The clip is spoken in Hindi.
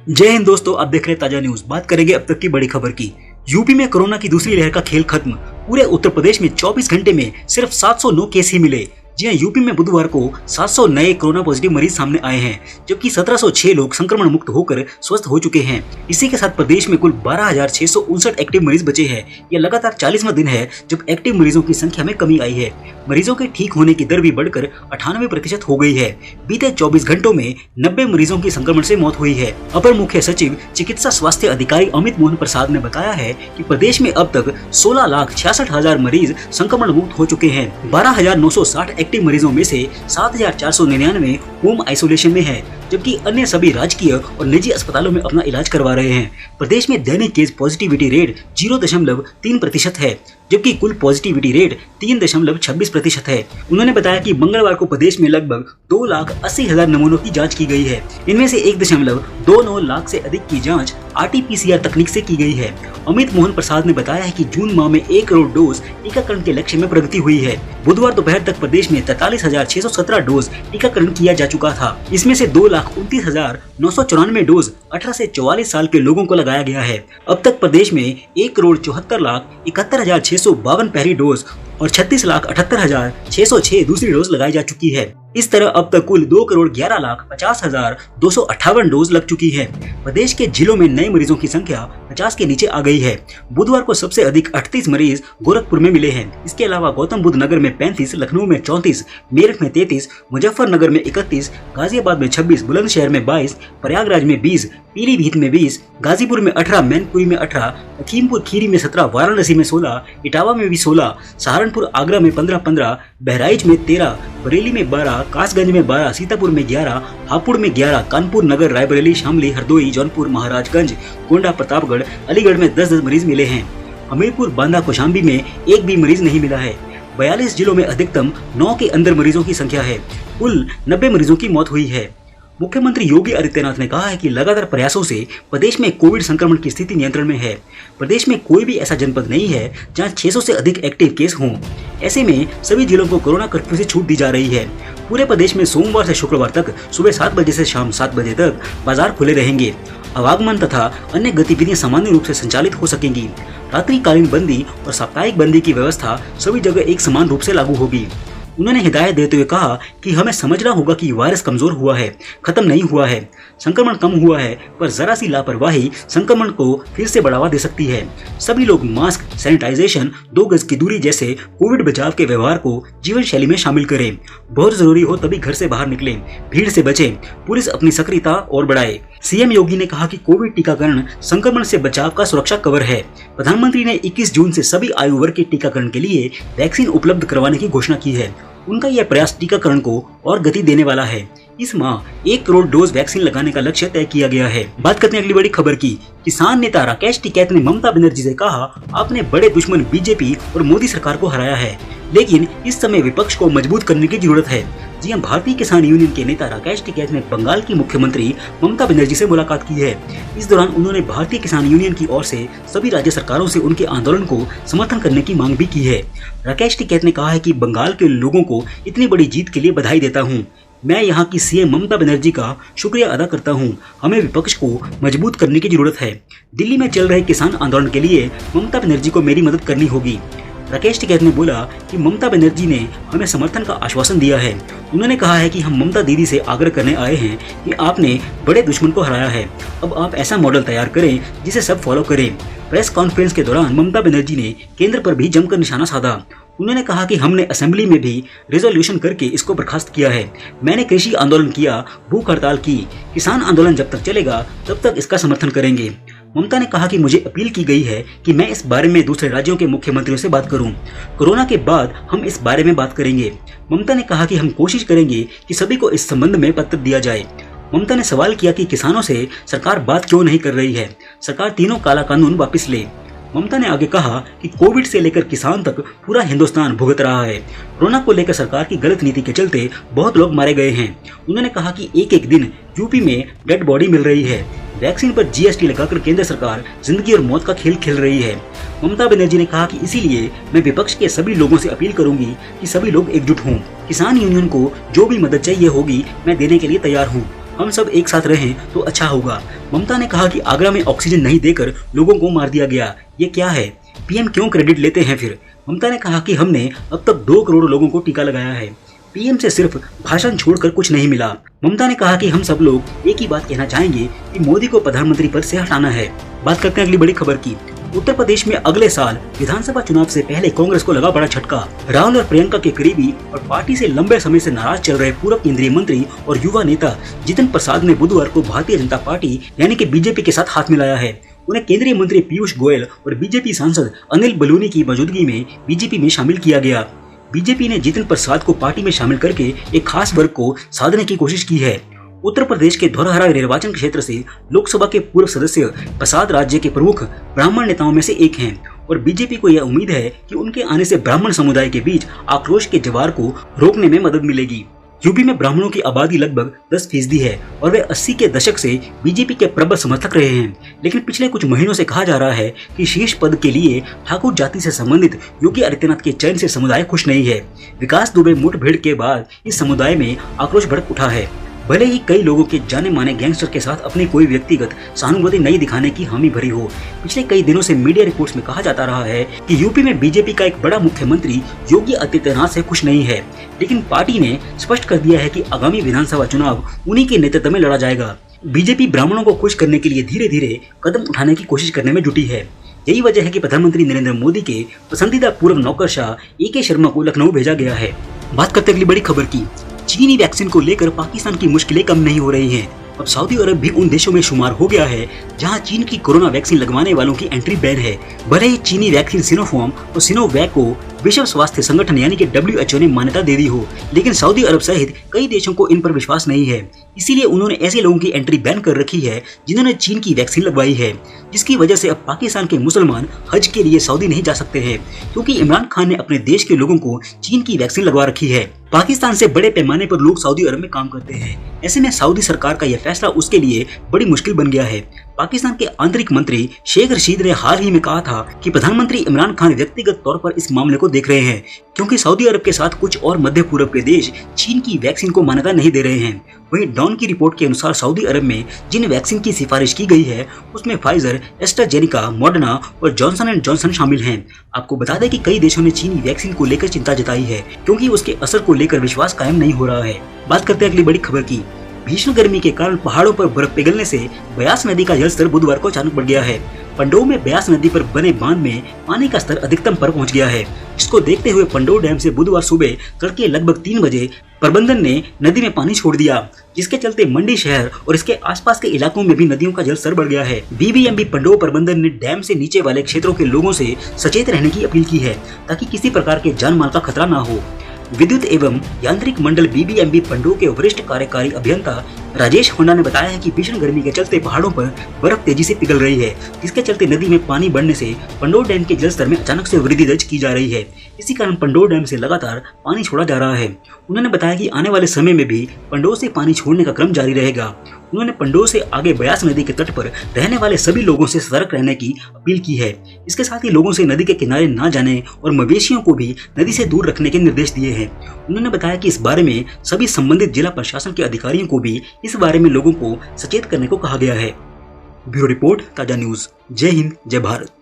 जय हिंद दोस्तों, आप देख रहे हैं ताजा न्यूज। बात करेंगे अब तक की बड़ी खबर की। यूपी में कोरोना की दूसरी लहर का खेल खत्म। पूरे उत्तर प्रदेश में 24 घंटे में सिर्फ 709 केस ही मिले। जी हाँ, यूपी में बुधवार को 700 नए कोरोना पॉजिटिव मरीज सामने आए हैं, जबकि 1706 लोग संक्रमण मुक्त होकर स्वस्थ हो चुके हैं। इसी के साथ प्रदेश में कुल 12,659 एक्टिव मरीज बचे हैं। यह लगातार 40वां दिन है जब एक्टिव मरीजों की संख्या में कमी आई है। मरीजों के ठीक होने की दर भी बढ़कर 98% हो गई है। बीते 24 घंटों में 90 मरीजों की संक्रमण से मौत हुई है। अपर मुख्य सचिव चिकित्सा स्वास्थ्य अधिकारी अमित मोहन प्रसाद ने बताया है कि प्रदेश में अब तक 16,66,000 मरीज संक्रमण मुक्त हो चुके हैं। 12,960 एक्टिव मरीजों में से 7,499 होम आइसोलेशन में है, जबकि अन्य सभी राजकीय और निजी अस्पतालों में अपना इलाज करवा रहे हैं। प्रदेश में दैनिक केस पॉजिटिविटी रेट 0.3% है, जबकि कुल पॉजिटिविटी रेट 3.26% है। उन्होंने बताया कि मंगलवार को प्रदेश में लगभग 2,80,000 नमूनों की जांच की गई है। इनमें से 1.29 लाख से अधिक की जांच RT-PCR तकनीक से की गई है। अमित मोहन प्रसाद ने बताया है कि जून माह में 1 करोड़ डोज टीकाकरण के लक्ष्य में प्रगति हुई है। बुधवार दोपहर तक प्रदेश में 43,617 डोज टीकाकरण किया जा चुका था। इसमें से 2,29,994 डोज 18 से 44 साल के लोगों को लगाया गया है। अब तक प्रदेश में 1,74,71,652 पहली डोज और 36,78,606 दूसरी डोज लगाई जा चुकी है। इस तरह अब तक कुल 2,11,50,258 डोज लग चुकी है। प्रदेश के जिलों में नए मरीजों की संख्या 50 के नीचे आ गई है। बुधवार को सबसे अधिक 38 मरीज गोरखपुर में मिले हैं। इसके अलावा गौतम बुद्ध नगर में 35, लखनऊ में 34, मेरठ में 33, मुजफ्फरनगर में 31, गाजियाबाद में 26, बुलंदशहर में 22, प्रयागराज में 20, पीलीभीत में 20, गाजीपुर में 18, मैनपुरी में 18, लखीमपुर खीरी में 17, वाराणसी में 16, इटावा में भी 16, सहारनपुर आगरा में 15-15, बहराइच में 13, बरेली में 12, कासगंज में 12, सीतापुर में 11, हापुड़ में 11, कानपुर नगर, रायबरेली, शामली, हरदोई, जौनपुर, महाराजगंज, गोंडा, प्रतापगढ़, अलीगढ़ में 10-10 मरीज मिले हैं। हमीरपुर, बांदा, कौशाम्बी में एक भी मरीज नहीं मिला है। 42 जिलों में अधिकतम 9 के अंदर मरीजों की संख्या है। कुल 90 मरीजों की मौत हुई है। मुख्यमंत्री योगी आदित्यनाथ ने कहा है कि लगातार प्रयासों से प्रदेश में कोविड संक्रमण की स्थिति नियंत्रण में है। प्रदेश में कोई भी ऐसा जनपद नहीं है जहां 600 से अधिक एक्टिव केस हों। ऐसे में सभी जिलों को कोरोना कर्फ्यू से छूट दी जा रही है। पूरे प्रदेश में सोमवार से शुक्रवार तक सुबह 7 बजे से शाम 7 बजे तक बाजार खुले रहेंगे। आवागमन तथा अन्य गतिविधियां सामान्य रूप से संचालित हो सकेंगी। रात्रिकालीन बंदी और साप्ताहिक बंदी की व्यवस्था सभी जगह एक समान रूप से लागू होगी। उन्होंने हिदायत देते हुए कहा कि हमें समझना होगा कि वायरस कमजोर हुआ है, खत्म नहीं हुआ है। संक्रमण कम हुआ है, पर जरा सी लापरवाही संक्रमण को फिर से बढ़ावा दे सकती है। सभी लोग मास्क, सैनिटाइजेशन, 2 गज की दूरी जैसे कोविड बचाव के व्यवहार को जीवन शैली में शामिल करें। बहुत जरूरी हो तभी घर से बाहर निकलें, भीड़ से बचें। पुलिस अपनी सक्रियता और बढ़ाए। सीएम योगी ने कहा कि कोविड टीकाकरण संक्रमण से बचाव का सुरक्षा कवर है। प्रधानमंत्री ने 21 जून से सभी आयु वर्ग के टीकाकरण के लिए वैक्सीन उपलब्ध करवाने की घोषणा की है। उनका यह प्रयास टीकाकरण को और गति देने वाला है। इस माह 1 करोड़ डोज वैक्सीन लगाने का लक्ष्य तय किया गया है। बात करते हैं अगली बड़ी खबर की। किसान नेता राकेश टिकैत ने ममता बनर्जी से कहा, आपने बड़े दुश्मन बीजेपी और मोदी सरकार को हराया है, लेकिन इस समय विपक्ष को मजबूत करने की जरूरत है। जी हां, भारतीय किसान यूनियन के नेता राकेश टिकैत ने बंगाल की मुख्यमंत्री ममता बनर्जी से मुलाकात की है। इस दौरान उन्होंने भारतीय किसान यूनियन की ओर से सभी राज्य सरकारों से उनके आंदोलन को समर्थन करने की मांग भी की है। राकेश टिकैत ने कहा है कि बंगाल के लोगों को इतनी बड़ी जीत के लिए बधाई देता हूँ। मैं यहाँ की सीएम ममता बनर्जी का शुक्रिया अदा करता हूँ। हमें विपक्ष को मजबूत करने की जरूरत है। दिल्ली में चल रहे किसान आंदोलन के लिए ममता बनर्जी को मेरी मदद करनी होगी। राकेश टिकैत ने बोला कि ममता बनर्जी ने हमें समर्थन का आश्वासन दिया है। उन्होंने कहा है कि हम ममता दीदी से आग्रह करने आए हैं कि आपने बड़े दुश्मन को हराया है, अब आप ऐसा मॉडल तैयार करें जिसे सब फॉलो करें। प्रेस कॉन्फ्रेंस के दौरान ममता बनर्जी ने केंद्र पर भी जमकर निशाना साधा। उन्होंने कहा कि हमने असेंबली में भी रेजोल्यूशन करके इसको बर्खास्त किया है। मैंने कृषि आंदोलन किया, भूख हड़ताल की। किसान आंदोलन जब तक चलेगा तब तक इसका समर्थन करेंगे। ममता ने कहा कि मुझे अपील की गई है कि मैं इस बारे में दूसरे राज्यों के मुख्यमंत्रियों से बात करूं। कोरोना के बाद हम इस बारे में बात करेंगे। ममता ने कहा कि हम कोशिश करेंगे कि सभी को इस संबंध में पत्र दिया जाए। ममता ने सवाल किया कि किसानों से सरकार बात क्यों नहीं कर रही है, सरकार तीनों काला कानून वापस ले। ममता ने आगे कहा कि कोविड से लेकर किसान तक पूरा हिंदुस्तान भुगत रहा है। कोरोना को लेकर सरकार की गलत नीति के चलते बहुत लोग मारे गए हैं। उन्होंने कहा कि एक दिन यूपी में डेड बॉडी मिल रही है। वैक्सीन पर जीएसटी लगाकर केंद्र सरकार जिंदगी और मौत का खेल खेल रही है। ममता बनर्जी ने कहा कि इसीलिए मैं विपक्ष के सभी लोगों से अपील करूंगी कि सभी लोग एकजुट हों। किसान यूनियन को जो भी मदद चाहिए होगी मैं देने के लिए तैयार हूँ। हम सब एक साथ रहें तो अच्छा होगा। ममता ने कहा कि आगरा में ऑक्सीजन नहीं देकर लोगों को मार दिया गया, ये क्या है? पीएम क्यों क्रेडिट लेते हैं फिर? ममता ने कहा कि हमने अब तक 2 करोड़ लोगों को टीका लगाया है। पीएम से सिर्फ भाषण छोड़कर कुछ नहीं मिला। ममता ने कहा कि हम सब लोग एक ही बात कहना चाहेंगे कि मोदी को प्रधानमंत्री पद से हटाना है। बात करते हैं अगली बड़ी खबर की। उत्तर प्रदेश में अगले साल विधानसभा चुनाव से पहले कांग्रेस को लगा बड़ा झटका। राहुल और प्रियंका के करीबी और पार्टी से लंबे समय से नाराज चल रहे पूर्व केंद्रीय मंत्री और युवा नेता जितिन प्रसाद ने बुधवार को भारतीय जनता पार्टी यानी कि बीजेपी के साथ हाथ मिलाया है। उन्हें केंद्रीय मंत्री पीयूष गोयल और बीजेपी सांसद अनिल बलूनी की मौजूदगी में बीजेपी में शामिल किया गया। बीजेपी ने जितिन प्रसाद को पार्टी में शामिल करके एक खास वर्ग को साधने की कोशिश की है। उत्तर प्रदेश के धौरहरा निर्वाचन क्षेत्र से लोकसभा के पूर्व सदस्य प्रसाद राज्य के प्रमुख ब्राह्मण नेताओं में से एक हैं और बीजेपी को यह उम्मीद है कि उनके आने से ब्राह्मण समुदाय के बीच आक्रोश के ज्वार को रोकने में मदद मिलेगी। यूपी में ब्राह्मणों की आबादी लगभग 10% है और वे 80 के दशक से बीजेपी के प्रबल समर्थक रहे हैं। लेकिन पिछले कुछ महीनों से कहा जा रहा है कि शीर्ष पद के लिए ठाकुर जाति से संबंधित योगी आदित्यनाथ के चयन से समुदाय खुश नहीं है। विकास दुबे मुठभेड़ के बाद इस समुदाय में आक्रोश भड़क उठा है। भले ही कई लोगों के जाने माने गैंगस्टर के साथ अपनी कोई व्यक्तिगत सहानुभूति नहीं दिखाने की हामी भरी हो, पिछले कई दिनों से मीडिया रिपोर्ट्स में कहा जाता रहा है कि यूपी में बीजेपी का एक बड़ा मुख्यमंत्री योगी आदित्यनाथ से खुश नहीं है। लेकिन पार्टी ने स्पष्ट कर दिया है कि आगामी विधानसभा चुनाव उन्हीं के नेतृत्व में लड़ा जाएगा। बीजेपी ब्राह्मणों को खुश करने के लिए धीरे धीरे कदम उठाने की कोशिश करने में जुटी है। यही वजह है कि प्रधानमंत्री नरेंद्र मोदी के पसंदीदा पूर्व नौकरशाह AK शर्मा को लखनऊ भेजा गया है। बात करते अगली बड़ी खबर की। चीनी वैक्सीन को लेकर पाकिस्तान की मुश्किलें कम नहीं हो रही हैं। अब सऊदी अरब भी उन देशों में शुमार हो गया है जहां चीन की कोरोना वैक्सीन लगवाने वालों की एंट्री बैन है। भले ही चीनी वैक्सीन सिनोफार्म और सिनोवैक को विश्व स्वास्थ्य संगठन यानी कि WHO ने मान्यता दे दी हो, लेकिन सऊदी अरब सहित कई देशों को इन पर विश्वास नहीं है। इसीलिए उन्होंने ऐसे लोगों की एंट्री बैन कर रखी है जिन्होंने चीन की वैक्सीन लगवाई है, जिसकी वजह से अब पाकिस्तान के मुसलमान हज के लिए सऊदी नहीं जा सकते हैं क्योंकि इमरान खान ने अपने देश के लोगों को चीन की वैक्सीन लगवा रखी है। पाकिस्तान से बड़े पैमाने पर लोग सऊदी अरब में काम करते हैं। ऐसे में सऊदी सरकार का यह फैसला उसके लिए बड़ी मुश्किल बन गया है। पाकिस्तान के आंतरिक मंत्री शेख रशीद ने हाल ही में कहा था कि प्रधानमंत्री इमरान खान व्यक्तिगत तौर पर इस मामले को देख रहे हैं क्योंकि सऊदी अरब के साथ कुछ और मध्य पूर्व के देश चीन की वैक्सीन को मान्यता नहीं दे रहे हैं। वहीं डॉन की रिपोर्ट के अनुसार सऊदी अरब में जिन वैक्सीन की सिफारिश की गई है उसमें फाइजर, एस्ट्राजेनेका, मॉडर्ना और जॉनसन एंड जॉनसन शामिल हैं। आपको बता दें कि कई देशों ने चीनी वैक्सीन को लेकर चिंता जताई है क्योंकि उसके असर को लेकर विश्वास कायम नहीं हो रहा है। बात करते हैं अगली बड़ी खबर की। भीषण गर्मी के कारण पहाड़ों पर बर्फ पिघलने से ब्यास नदी का जलस्तर बुधवार को अचानक बढ़ गया है। पंडोह में ब्यास नदी पर बने बांध में पानी का स्तर अधिकतम पर पहुंच गया है, जिसको देखते हुए पंडोह डैम से बुधवार सुबह तड़के लगभग 3 बजे प्रबंधन ने नदी में पानी छोड़ दिया, जिसके चलते मंडी शहर और इसके आसपास के इलाकों में भी नदियों का जलस्तर बढ़ गया है। BBMB पंडोह प्रबंधन ने डैम से नीचे वाले क्षेत्रों के लोगों से सचेत रहने की अपील की है ताकि किसी प्रकार के जान माल का खतरा न हो। विद्युत एवं यांत्रिक मंडल BBMB पंडोह के वरिष्ठ कार्यकारी अभियंता राजेश होंडा ने बताया है कि भीषण गर्मी के चलते पहाड़ों पर बर्फ तेजी से पिघल रही है, जिसके चलते नदी में पानी बढ़ने से पंडोह डैम के जलस्तर में अचानक से वृद्धि दर्ज की जा रही है। इसी कारण पंडोह डैम से लगातार पानी छोड़ा जा रहा है। उन्होंने बताया कि आने वाले समय में भी पंडोह से पानी छोड़ने का क्रम जारी रहेगा। उन्होंने पंडोह से आगे ब्यास नदी के तट पर रहने वाले सभी लोगों से सतर्क रहने की अपील की है। इसके साथ ही लोगों से नदी के किनारे न जाने और मवेशियों को भी नदी से दूर रखने के निर्देश दिए हैं। उन्होंने बताया कि इस बारे में सभी संबंधित जिला प्रशासन के अधिकारियों को भी इस बारे में लोगों को सचेत करने को कहा गया है। ब्यूरो रिपोर्ट, ताजा न्यूज। जय हिंद, जय भारत।